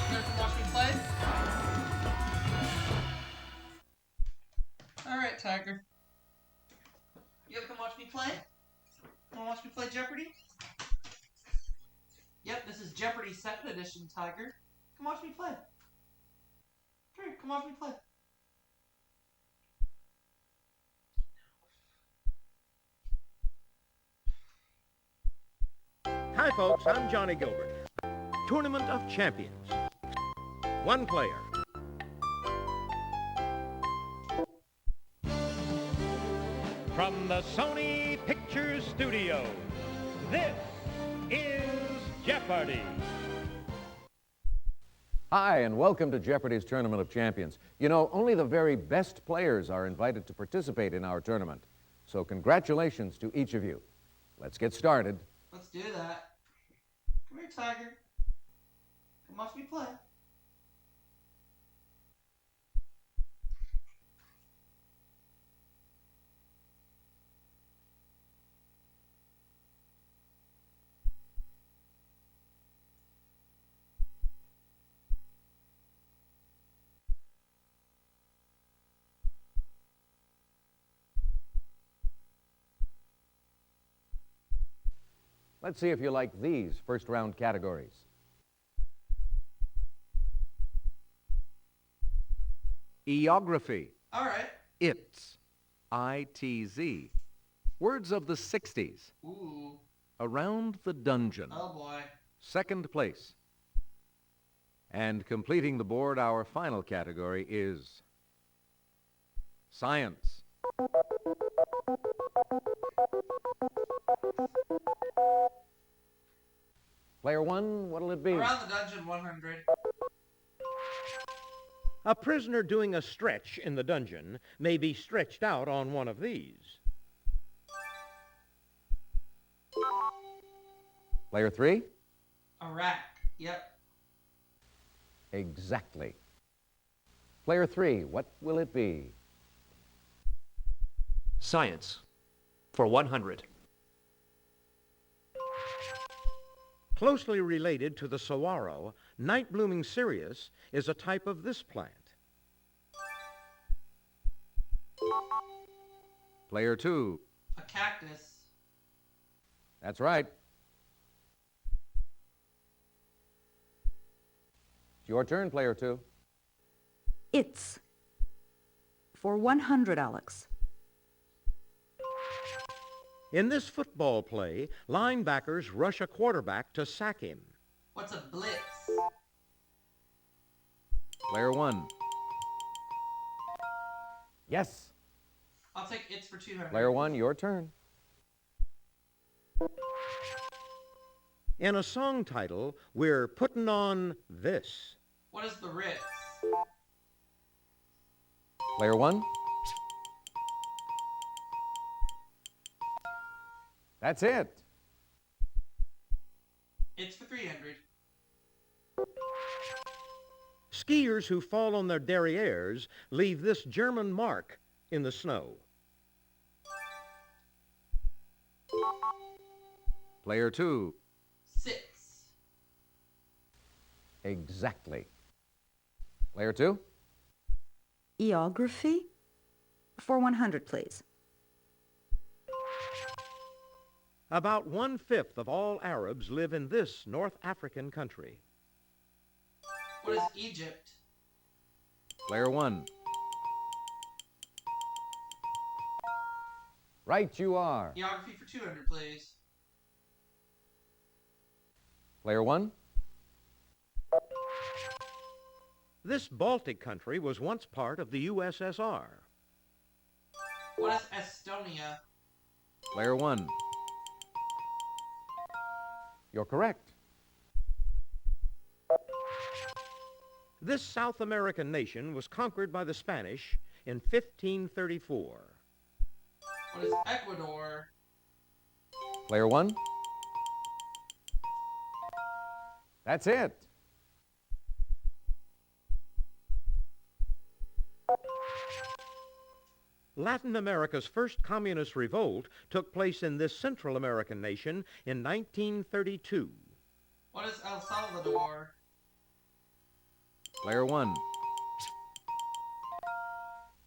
You ever watch me play? Alright, Tiger. You ever come watch me play? Wanna watch me play Jeopardy? Yep, this is Jeopardy 2nd edition, Tiger. Come watch me play. Come here, come watch me play. Hi folks, I'm Johnny Gilbert. Tournament of Champions. One player. From the Sony Pictures Studios, this is Jeopardy! Hi, and welcome to Jeopardy's Tournament of Champions. You know, only the very best players are invited to participate in our tournament. So congratulations to each of you. Let's get started. Let's do that. Come here, Tiger. Come watch me play. Let's see if you like these first round categories. Eography. All right. It's. ITZ. Words of the 60s. Ooh. Around the dungeon. Oh, boy. Second place. And completing the board, our final category is science. Player one, what'll it be? Around the dungeon 100. A prisoner doing a stretch in the dungeon may be stretched out on one of these. Player three? A rack. Yep. Exactly. Player three, what will it be? Science for 100. Closely related to the saguaro, night-blooming cereus is a type of this plant. Player two. A cactus. That's right. It's your turn, player two. It's for 100, Alex. In this football play, linebackers rush a quarterback to sack him. What's a blitz? Player one. Yes. I'll take it's for 200. Player one, your turn. In a song title, we're putting on this. What is the Ritz? Player one. That's it. It's for 300. Skiers who fall on their derrieres leave this German mark in the snow. Player two. 6. Exactly. Player two. Eography for 100, please. About 1/5 of all Arabs live in this North African country. What is Egypt? Player one. Right you are. Geography for 200, please. Player one. This Baltic country was once part of the USSR. What is Estonia? Player one. You're correct. This South American nation was conquered by the Spanish in 1534. What is Ecuador? Player one. That's it. Latin America's first communist revolt took place in this Central American nation in 1932. What is El Salvador? Player one.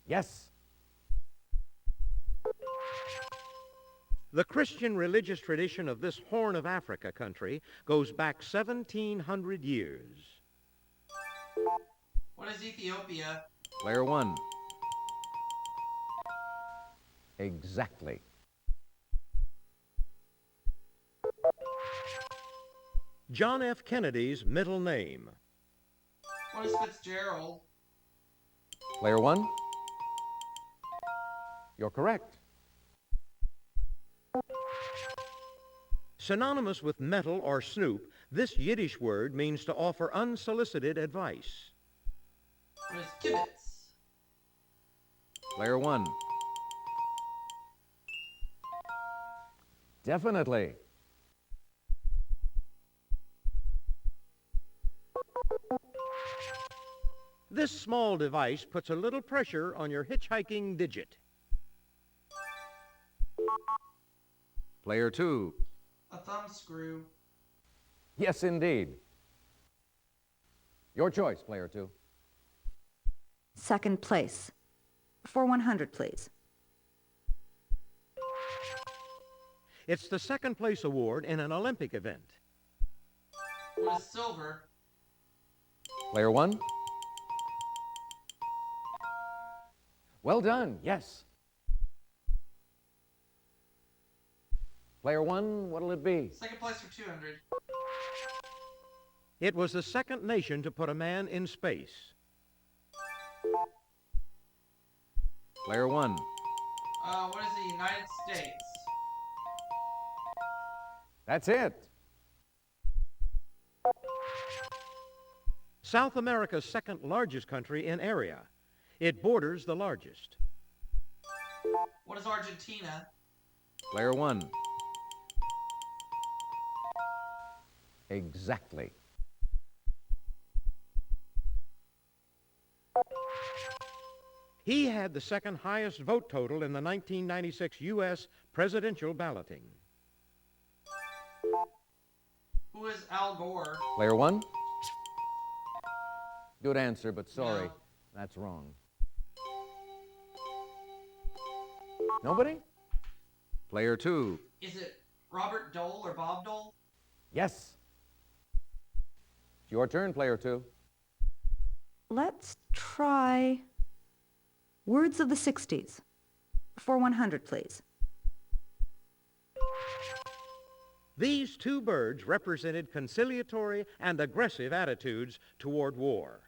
Yes. The Christian religious tradition of this Horn of Africa country goes back 1,700 years. What is Ethiopia? Player one. Exactly. John F. Kennedy's middle name. What is Fitzgerald? Player one. You're correct. Synonymous with metal or snoop, this Yiddish word means to offer unsolicited advice. What is kibitz? Player one. Definitely. This small device puts a little pressure on your hitchhiking digit. Player two. A thumb screw. Yes, indeed. Your choice, player two. Second place. For 100, please. It's the second place award in an Olympic event. What is silver? Player one. Well done, yes. Player one, what'll it be? Second place for 200. It was the second nation to put a man in space. Player one. What is the United States? That's it. South America's second largest country in area. It borders the largest. What is Argentina? Player one. Exactly. He had the second highest vote total in the 1996 U.S. presidential balloting. Who is Al Gore? Player one. Good answer, but sorry, No. that's wrong. Nobody? Player two. Is it Robert Dole or Bob Dole? Yes. It's your turn, player two. Let's try words of the 60s. For 100, please. These two birds represented conciliatory and aggressive attitudes toward war.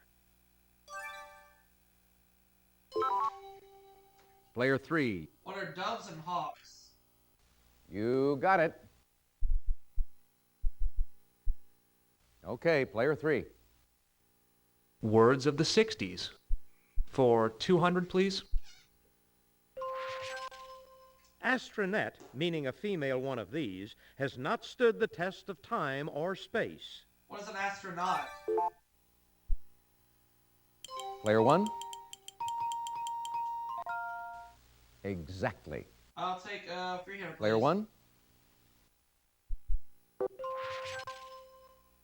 Player three. What are doves and hawks? You got it. Okay, player three. Words of the 60s. For 200, please. Astronet, meaning a female one of these, has not stood the test of time or space. What is an astronaut? Player one. Exactly. I'll take 300. Player please. one.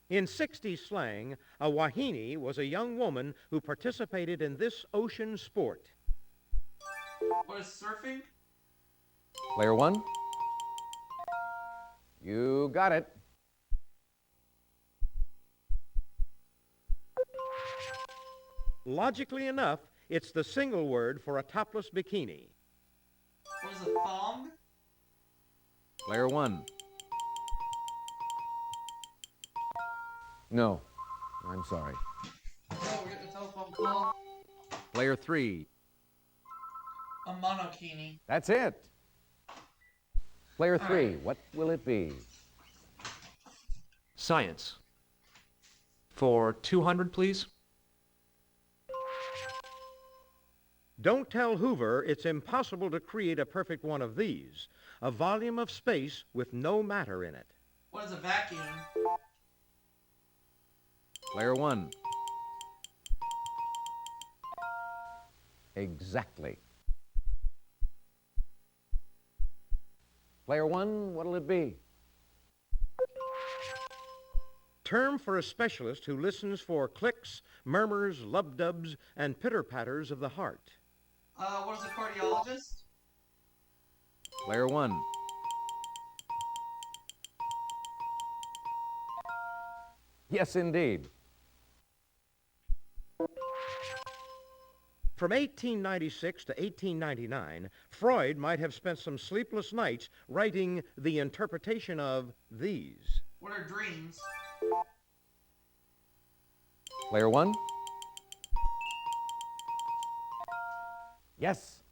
In 60s slang, a wahine was a young woman who participated in this ocean sport. What is surfing? Player one. You got it. Logically enough, it's the single word for a topless bikini. What is a thong? Player one. No, I'm sorry. Oh, we're getting a telephone call. Player three. A monokini. That's it. Player All three, right. what will it be? Science. For 200, please. Don't tell Hoover it's impossible to create a perfect one of these, a volume of space with no matter in it. What is a vacuum? Player one. Exactly. Player one, what'll it be? Term for a specialist who listens for clicks, murmurs, lub-dubs, and pitter-patters of the heart. What is a cardiologist? Player 1. Yes, indeed. From 1896 to 1899, Freud might have spent some sleepless nights writing the interpretation of these. What are dreams? Player 1. Yes.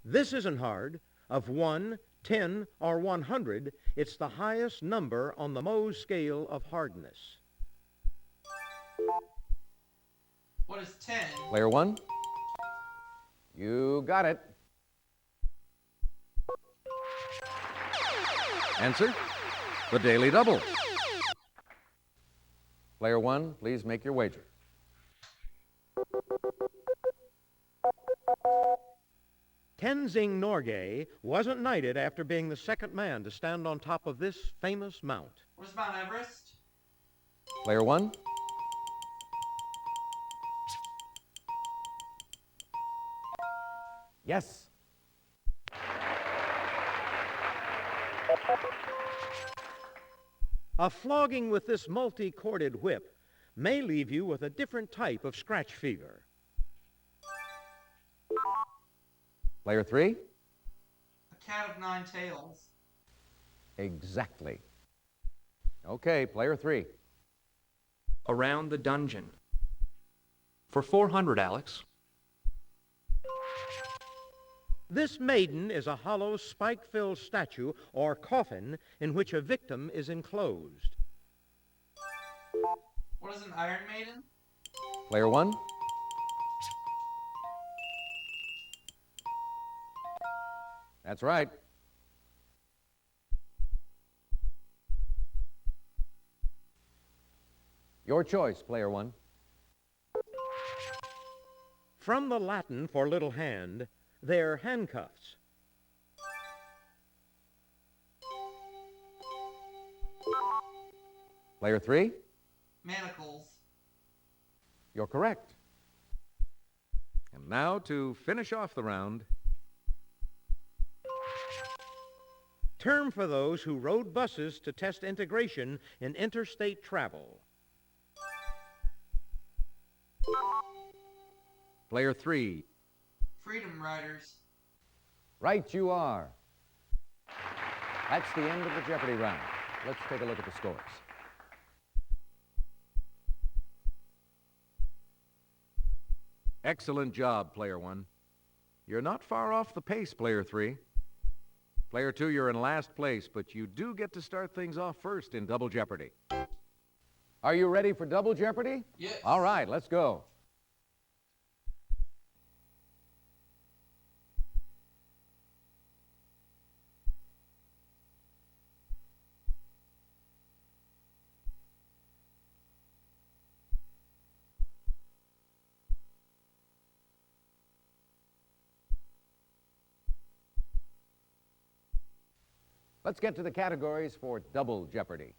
This isn't hard. Of 1, 10, or 100, it's the highest number on the Mohs scale of hardness. What is 10? Player 1. You got it. Answer, the Daily Double. Player 1, please make your wager. Tenzing Norgay wasn't knighted after being the second man to stand on top of this famous mount. What is Mount Everest? Player 1. Yes. A flogging with this multi-corded whip may leave you with a different type of scratch fever. Player 3. A cat of 9 tails. Exactly. Okay, player 3. Around the dungeon. For 400, Alex. This maiden is a hollow spike-filled statue or coffin in which a victim is enclosed. What is an Iron Maiden? Player 1. That's right. Your choice, player 1. From the Latin for little hand, they're handcuffs. Player 3. Manacles. You're correct. And now to finish off the round. Term for those who rode buses to test integration in interstate travel. Player 3. Freedom Riders. Right you are. That's the end of the Jeopardy round. Let's take a look at the scores. Excellent job, player 1. You're not far off the pace, player 3. Player 2, you're in last place, but you do get to start things off first in Double Jeopardy. Are you ready for Double Jeopardy? Yes. All right, let's go. Let's get to the categories for Double Jeopardy.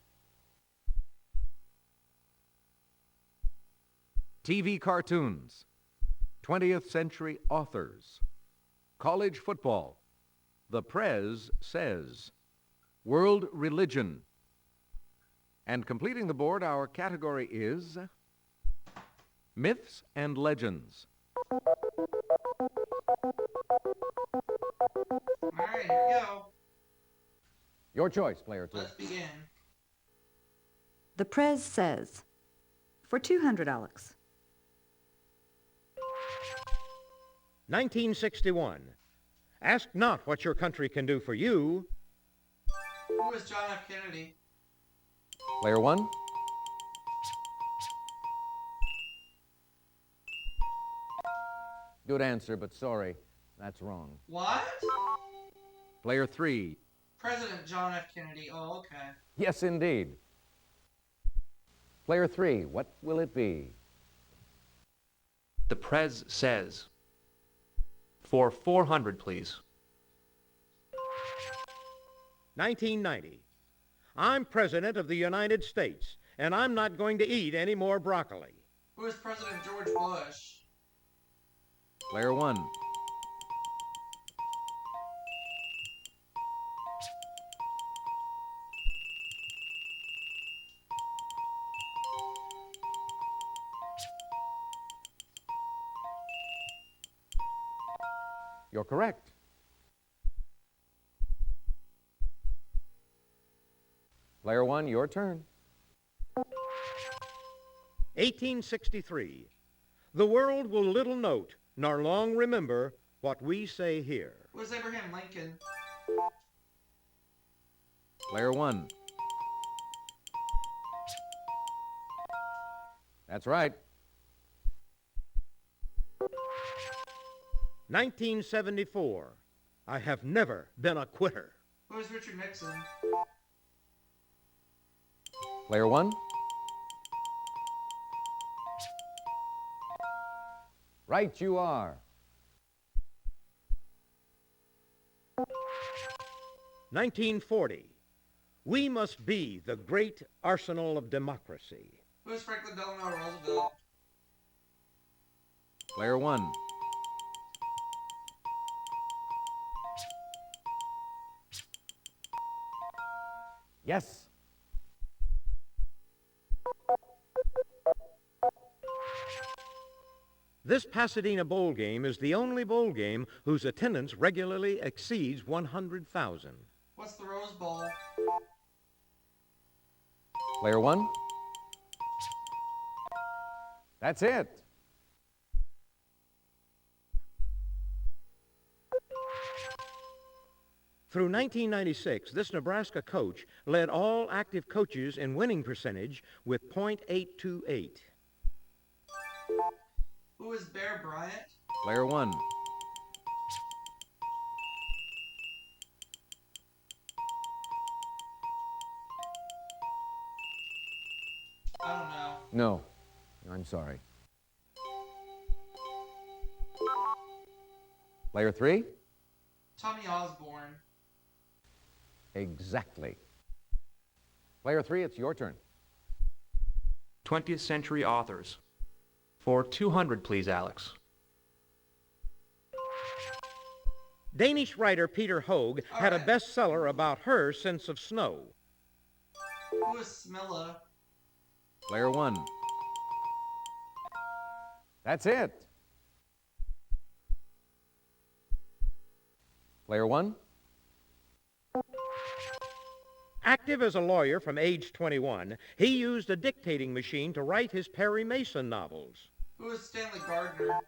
TV cartoons, 20th century authors, college football, The Prez Says, world religion. And completing the board, our category is myths and legends. All right, here we go. Your choice, player 2. Let's begin. The Prez Says. For 200, Alex. 1961. Ask not what your country can do for you. Who is John F. Kennedy? Player 1. Good answer, but sorry, that's wrong. What? Player 3. President John F. Kennedy. Oh, okay. Yes, indeed. Player 3, what will it be? The Prez Says. For 400, please. 1990. I'm President of the United States, and I'm not going to eat any more broccoli. Who is President George Bush? Player 1. You're correct. Player 1, your turn. 1863. The world will little note, nor long remember, what we say here. Who is Abraham Lincoln? Player 1. That's right. 1974. I have never been a quitter. Who is Richard Nixon? Player 1. Right you are. 1940. We must be the great arsenal of democracy. Who is Franklin Delano Roosevelt? Player 1. Yes. This Pasadena Bowl game is the only bowl game whose attendance regularly exceeds 100,000. What's the Rose Bowl? Player 1. That's it. Through 1996, this Nebraska coach led all active coaches in winning percentage with .828. Who is Bear Bryant? Player 1. I don't know. No. I'm sorry. Player 3. Tommy Osborne. Exactly. Player 3, it's your turn. 20th century authors. For 200, please, Alex. Danish writer Peter Hoag had a bestseller about her sense of snow. Who is Smilla? Player 1. That's it. Player 1. Active as a lawyer from age 21, he used a dictating machine to write his Perry Mason novels. Who is Stanley Gardner?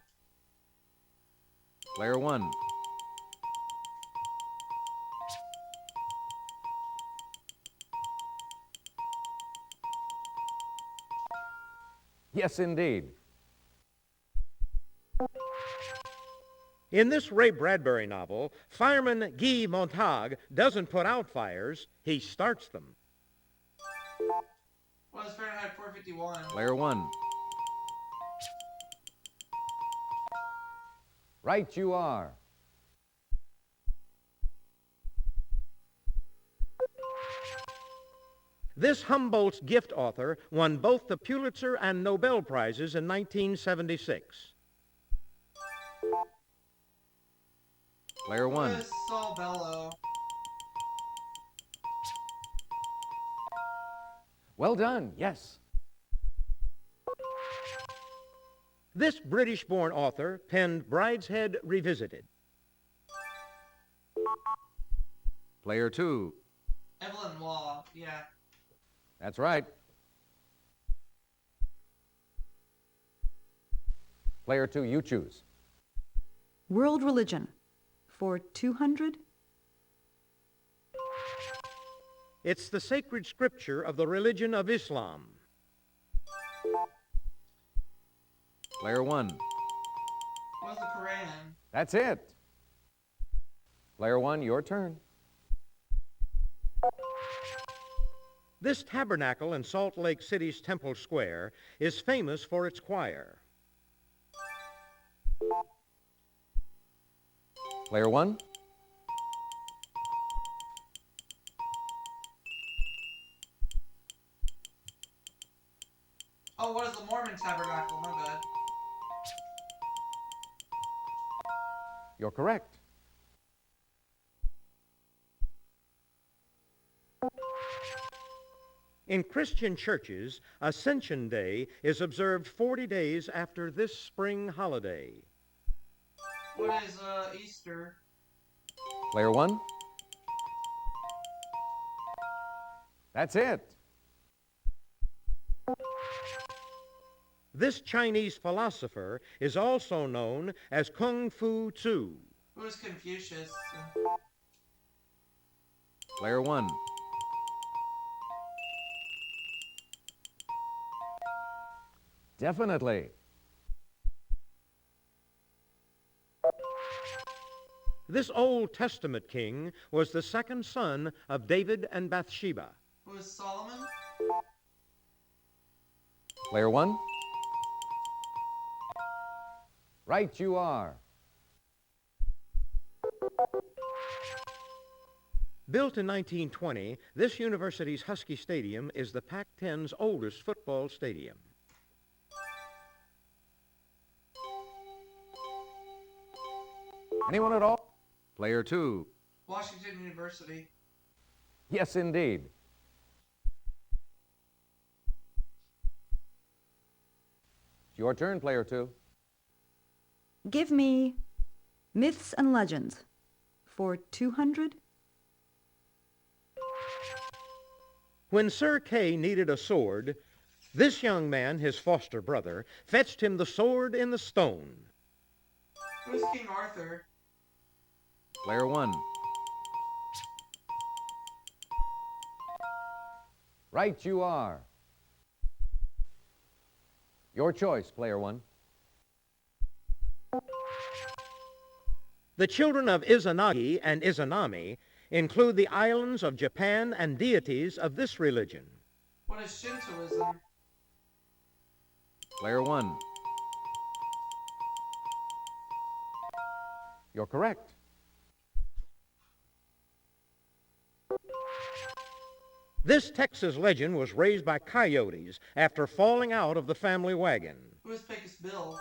Player 1. Yes, indeed. In this Ray Bradbury novel, fireman Guy Montag doesn't put out fires, he starts them. What is Fahrenheit 451? Player 1. Right you are. This Humboldt's gift author won both the Pulitzer and Nobel Prizes in 1976. Player 1. Who is Saul Bellow? Well done, yes. This British-born author penned Brideshead Revisited. Player 2. Evelyn Waugh. Yeah. That's right. Player 2, you choose. World religion. For 200? It's the sacred scripture of the religion of Islam. Player 1. What is the Quran? That's it. Player 1, your turn. This tabernacle in Salt Lake City's Temple Square is famous for its choir. Player 1. Oh, what is the Mormon Tabernacle? My bad. You're correct. In Christian churches, Ascension Day is observed 40 days after this spring holiday. What is Easter? Player one. That's it. This Chinese philosopher is also known as Kung Fu Tzu. Who is Confucius? Player one. Definitely. This Old Testament king was the second son of David and Bathsheba. Who is Solomon? Player one. Right you are. Built in 1920, this university's Husky Stadium is the Pac-10's oldest football stadium. Anyone at all? Player two. Washington University. Yes, indeed. It's your turn, player two. Give me myths and legends for 200. When Sir Kay needed a sword, this young man, his foster brother, fetched him the sword in the stone. Who is King Arthur? Player one. Right you are. Your choice, player one. The children of Izanagi and Izanami include the islands of Japan and deities of this religion. What is Shintoism? Player one. You're correct. This Texas legend was raised by coyotes after falling out of the family wagon. Who is Pecos Bill?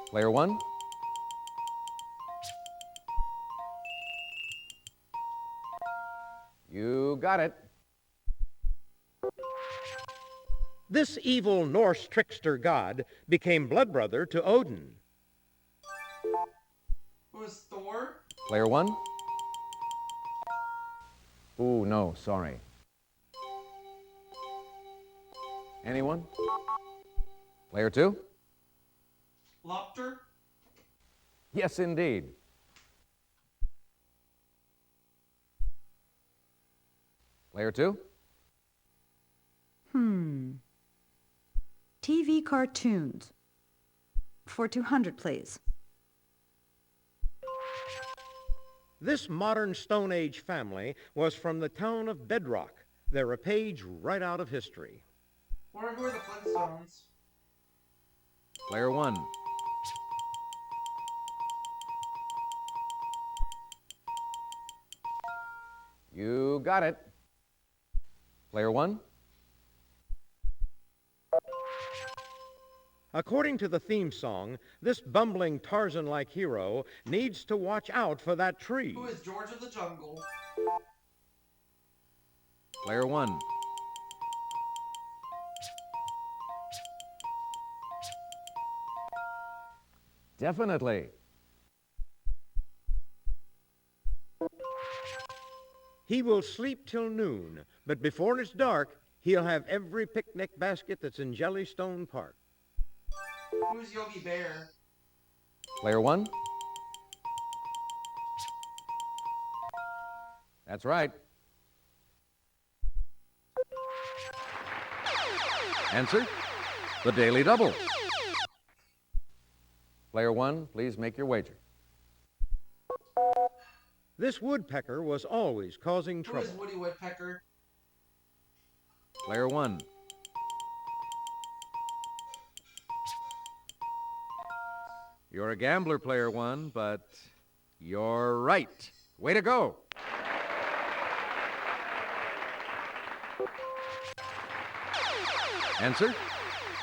Player one. You got it. This evil Norse trickster god became blood brother to Odin. Who is Thor? Player one. Ooh, no, sorry. Anyone? Player two? Lopter? Yes, indeed. Player two? TV cartoons for 200, please. This modern Stone Age family was from the town of Bedrock. They're a page right out of history. Who are the Flintstones? Player one. You got it. Player one. According to the theme song, this bumbling Tarzan-like hero needs to watch out for that tree. Who is George of the Jungle? Player one. Definitely. He will sleep till noon, but before it's dark, he'll have every picnic basket that's in Jellystone Park. Who is Yogi Bear? Player one. That's right. Answer, the Daily Double. Player one, please make your wager. This woodpecker was always causing Who trouble. is Woody Woodpecker? Player one. You're a gambler, player one, but you're right. Way to go. Answer,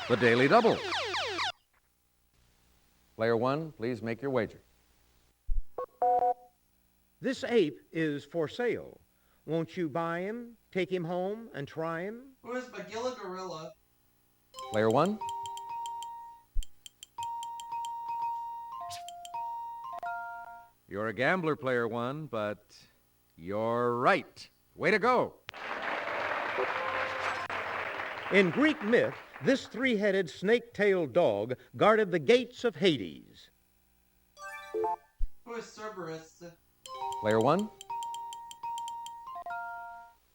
the Daily Double. Player 1, please make your wager. This ape is for sale. Won't you buy him, take him home, and try him? Who is Magilla Gorilla? Player 1. You're a gambler, Player 1, but you're right. Way to go. In Greek myth, this three-headed snake-tailed dog guarded the gates of Hades. Who is Cerberus? Player 1.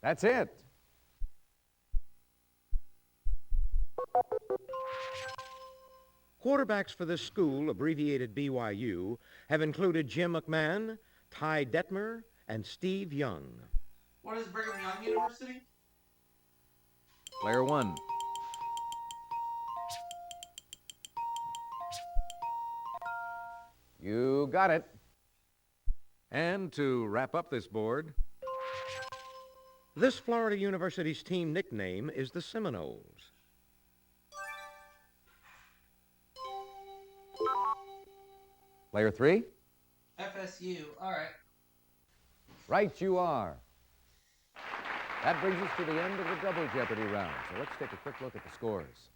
That's it. Quarterbacks for this school, abbreviated BYU, have included Jim McMahon, Ty Detmer, and Steve Young. What is Brigham Young University? Player 1. You got it. And to wrap up this board, This Florida University's team nickname is the Seminoles. Player 3. FSU. All right. Right you are. That brings us to the end of the Double Jeopardy round. So let's take a quick look at the scores.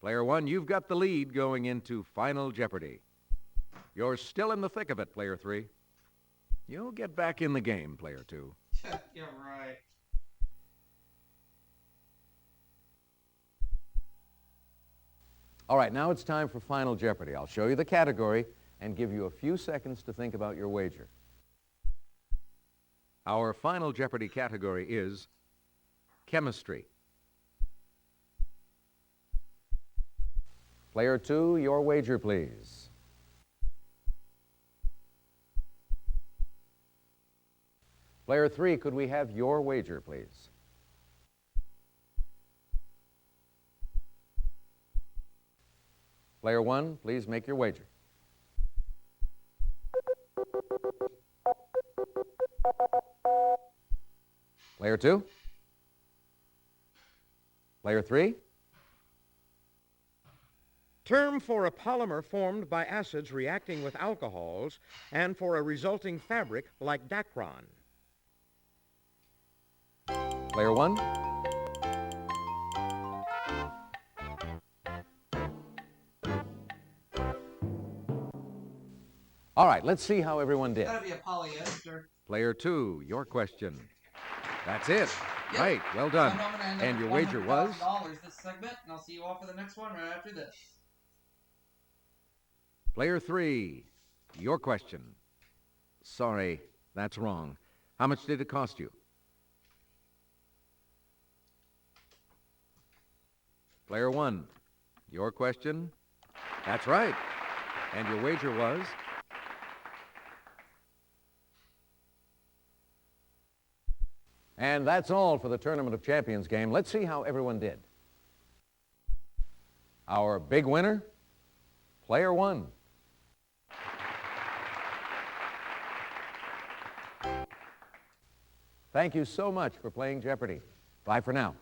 Player 1, you've got the lead going into Final Jeopardy. You're still in the thick of it, Player 3. You'll get back in the game, Player 2. Yeah, right. All right, now it's time for Final Jeopardy. I'll show you the category and give you a few seconds to think about your wager. Our Final Jeopardy category is chemistry. Player 2, your wager, please. Player 3, could we have your wager, please? Player 1, please make your wager. Player 2? Player 3? Term for a polymer formed by acids reacting with alcohols and for a resulting fabric like Dacron. Player 1? All right, let's see how everyone did. It's gotta be a polyester. Player 2, your question. That's it. Yep. Right, well done. So I'm gonna end And up your with wager was? $100,000 this segment, and I'll see you all for the next one right after this. Player 3, your question. Sorry, that's wrong. How much did it cost you? Player 1, your question. That's right. And your wager was? And that's all for the Tournament of Champions game. Let's see how everyone did. Our big winner, Player 1. Thank you so much for playing Jeopardy! Bye for now.